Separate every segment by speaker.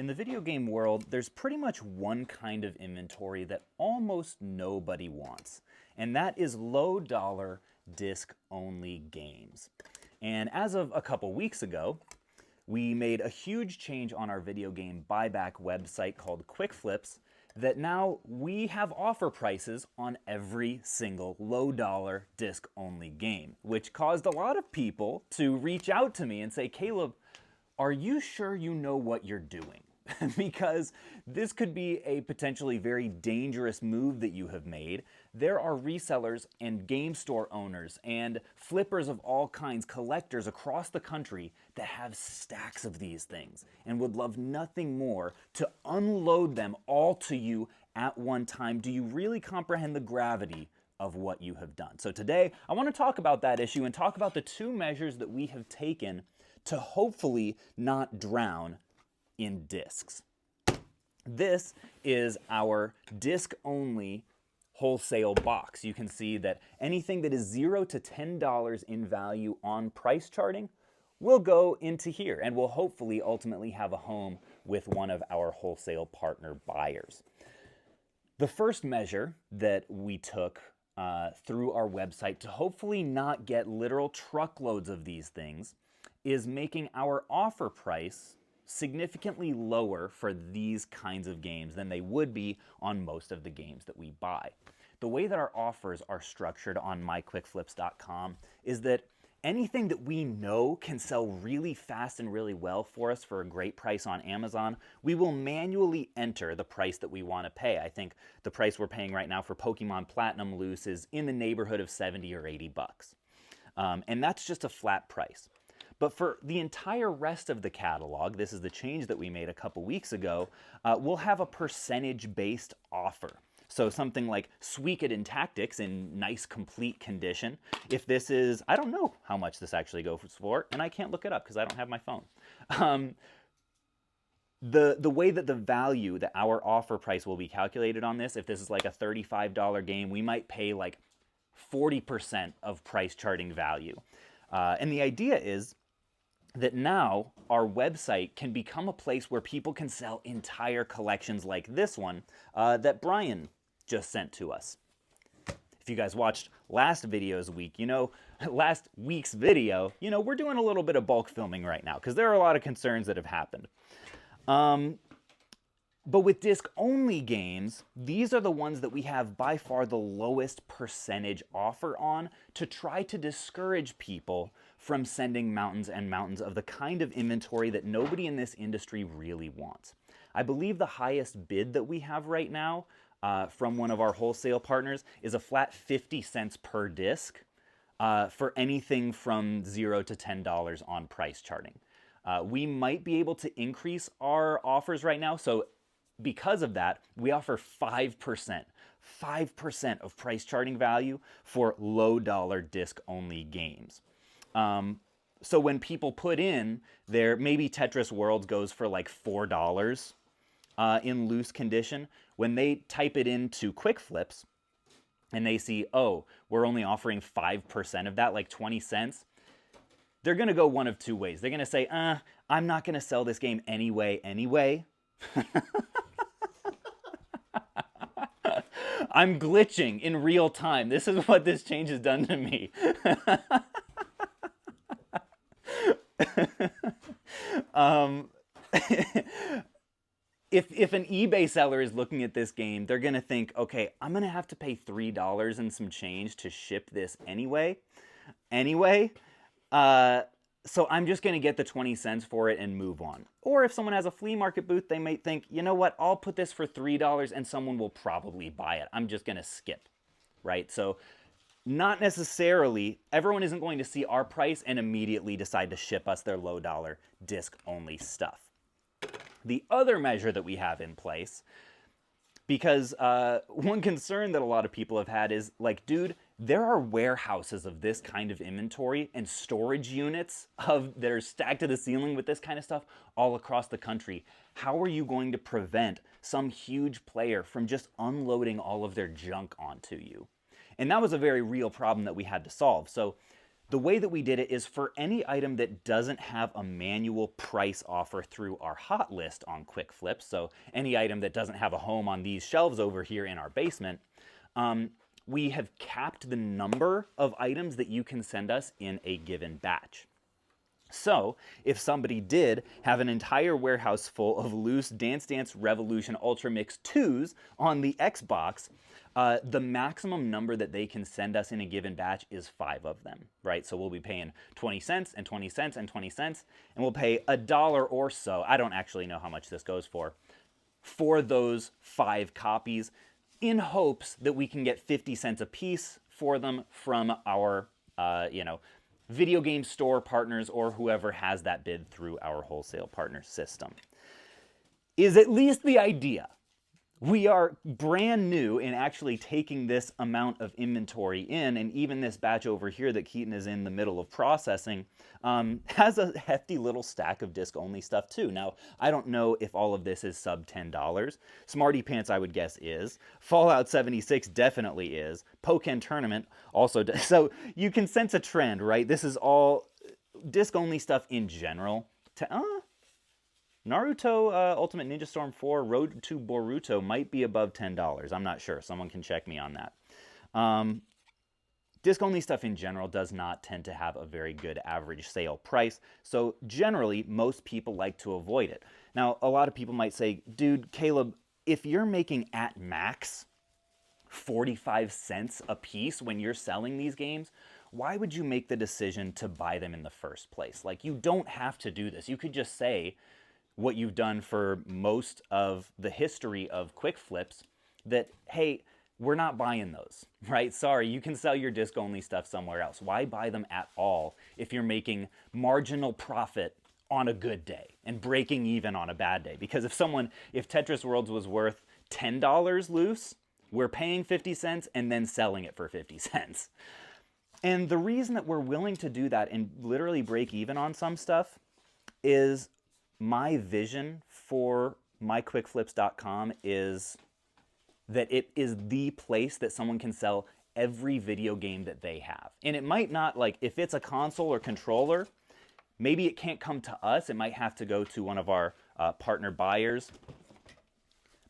Speaker 1: In the video game world, there's pretty much one kind of inventory that almost nobody wants, and that is low dollar disc only games. And as of a couple weeks ago, we made a huge change on our video game buyback website called QuickFlips that now we have offer prices on every single low dollar disc only game, which caused a lot of people to reach out to me and say, Caleb, are you sure you know what you're doing? Because this could be a potentially very dangerous move that you have made. There are resellers and game store owners and flippers of all kinds, collectors across the country that have stacks of these things and would love nothing more to unload them all to you at one time. Do you really comprehend the gravity of what you have done? So today I want to talk about that issue and talk about the two measures that we have taken to hopefully not drown in discs. This is our disc-only wholesale box. You can see that anything that is $0 to $10 in value on price charting will go into here and will hopefully ultimately have a home with one of our wholesale partner buyers. The first measure that we took through our website to hopefully not get literal truckloads of these things is making our offer price significantly lower for these kinds of games than they would be on most of the games that we buy. The way that our offers are structured on myquickflips.com is that anything that we know can sell really fast and really well for us for a great price on Amazon, we will manually enter the price that we want to pay. I think the price we're paying right now for Pokemon Platinum Loose is in the neighborhood of 70 or 80 bucks. And that's just a flat price. But for the entire rest of the catalog, this is the change that we made a couple weeks ago, we'll have a percentage-based offer. So something like Suikoden Tactics in nice, complete condition. If this is, I don't know how much this actually goes for, and I can't look it up because I don't have my phone. The way that the value, that our offer price will be calculated on this, if this is like a $35 game, we might pay like 40% of price charting value. And the idea is that now our website can become a place where people can sell entire collections like this one that Brian just sent to us. If you guys watched last week's video, we're doing a little bit of bulk filming right now because there are a lot of concerns that have happened. But with disc-only games, these are the ones that we have by far the lowest percentage offer on to try to discourage people from sending mountains and mountains of the kind of inventory that nobody in this industry really wants. I believe the highest bid that we have right now from one of our wholesale partners is a flat 50 cents per disc for anything from $0 to $10 on price charting. We might be able to increase our offers right now, so because of that, we offer 5% of price charting value for low dollar disc only games. So when people put in their, maybe Tetris Worlds goes for like $4 in loose condition, when they type it into QuickFlips and they see, oh, we're only offering 5% of that, like 20 cents, they're going to go one of two ways. They're going to say, I'm not going to sell this game anyway. I'm glitching in real time. This is what this change has done to me. If an eBay seller is looking at this game, they're going to think, okay, I'm going to have to pay $3 and some change to ship this anyway. So I'm just going to get the 20 cents for it and move on. Or if someone has a flea market booth, they might think, you know what, I'll put this for $3 and someone will probably buy it. I'm just going to skip, right? So not necessarily, everyone isn't going to see our price and immediately decide to ship us their low dollar disc only stuff. The other measure that we have in place, because one concern that a lot of people have had is like, dude, there are warehouses of this kind of inventory and storage units that are stacked to the ceiling with this kind of stuff all across the country. How are you going to prevent some huge player from just unloading all of their junk onto you? And that was a very real problem that we had to solve. So The way that we did it is for any item that doesn't have a manual price offer through our hot list on QuickFlips, so any item that doesn't have a home on these shelves over here in our basement, we have capped the number of items that you can send us in a given batch. So, if somebody did have an entire warehouse full of loose Dance Dance Revolution Ultra Mix 2s on the Xbox, the maximum number that they can send us in a given batch is 5 of them, right? So we'll be paying 20 cents and 20 cents and 20 cents, and we'll pay $1 or so, I don't actually know how much this goes for those 5 copies, in hopes that we can get 50 cents a piece for them from our, video game store partners or whoever has that bid through our wholesale partner system. Is at least the idea. We are brand new in actually taking this amount of inventory in, and even this batch over here that Keaton is in the middle of processing has a hefty little stack of disc-only stuff too. Now, I don't know if all of this is sub $10. Smarty Pants, I would guess, is. Fallout 76 definitely is. Pokken Tournament also does. So you can sense a trend, right? This is all disc-only stuff in general. Naruto Ultimate Ninja Storm 4 Road to Boruto might be above $10. I'm not sure. Someone can check me on that. Disc-only stuff in general does not tend to have a very good average sale price, so generally, most people like to avoid it. Now, a lot of people might say, dude, Caleb, if you're making at max 45 cents a piece when you're selling these games, why would you make the decision to buy them in the first place? Like, you don't have to do this. You could just say what you've done for most of the history of QuickFlips, that, hey, we're not buying those, right? Sorry, you can sell your disc-only stuff somewhere else. Why buy them at all if you're making marginal profit on a good day and breaking even on a bad day? Because if Tetris Worlds was worth $10 loose, we're paying 50 cents and then selling it for 50 cents. And the reason that we're willing to do that and literally break even on some stuff is my vision for myquickflips.com is that it is the place that someone can sell every video game that they have. And it might not, like, if it's a console or controller, maybe it can't come to us. It might have to go to one of our partner buyers.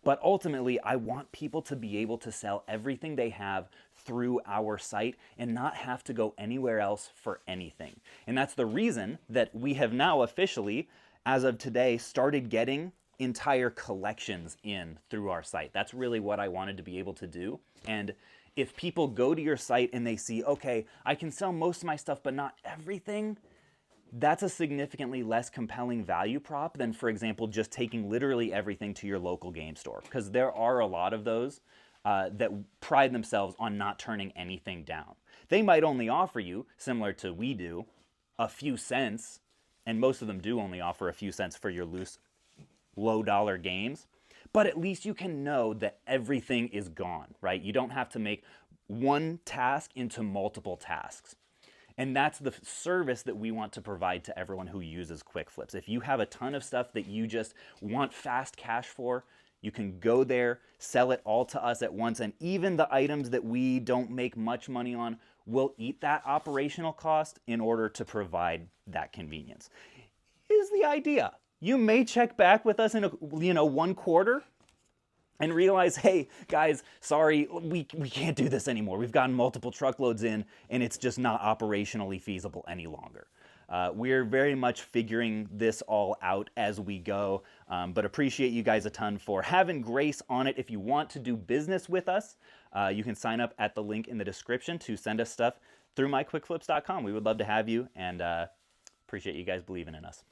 Speaker 1: But ultimately, I want people to be able to sell everything they have through our site and not have to go anywhere else for anything. And that's the reason that we have now officially, as of today, started getting entire collections in through our site. That's really what I wanted to be able to do. And if people go to your site and they see, okay, I can sell most of my stuff, but not everything, that's a significantly less compelling value prop than, for example, just taking literally everything to your local game store. Because there are a lot of those that pride themselves on not turning anything down. They might only offer you, similar to we do, a few cents, and most of them do only offer a few cents for your loose, low-dollar games, but at least you can know that everything is gone, right? You don't have to make one task into multiple tasks. And that's the service that we want to provide to everyone who uses QuickFlips. If you have a ton of stuff that you just want fast cash for, you can go there, sell it all to us at once, and even the items that we don't make much money on, we'll eat that operational cost in order to provide that convenience. Is the idea. You may check back with us in one quarter and realize, hey, guys, sorry, we can't do this anymore. We've gotten multiple truckloads in, and it's just not operationally feasible any longer. We're very much figuring this all out as we go, but appreciate you guys a ton for having grace on it. If you want to do business with us, you can sign up at the link in the description to send us stuff through myquickflips.com. We would love to have you, and appreciate you guys believing in us.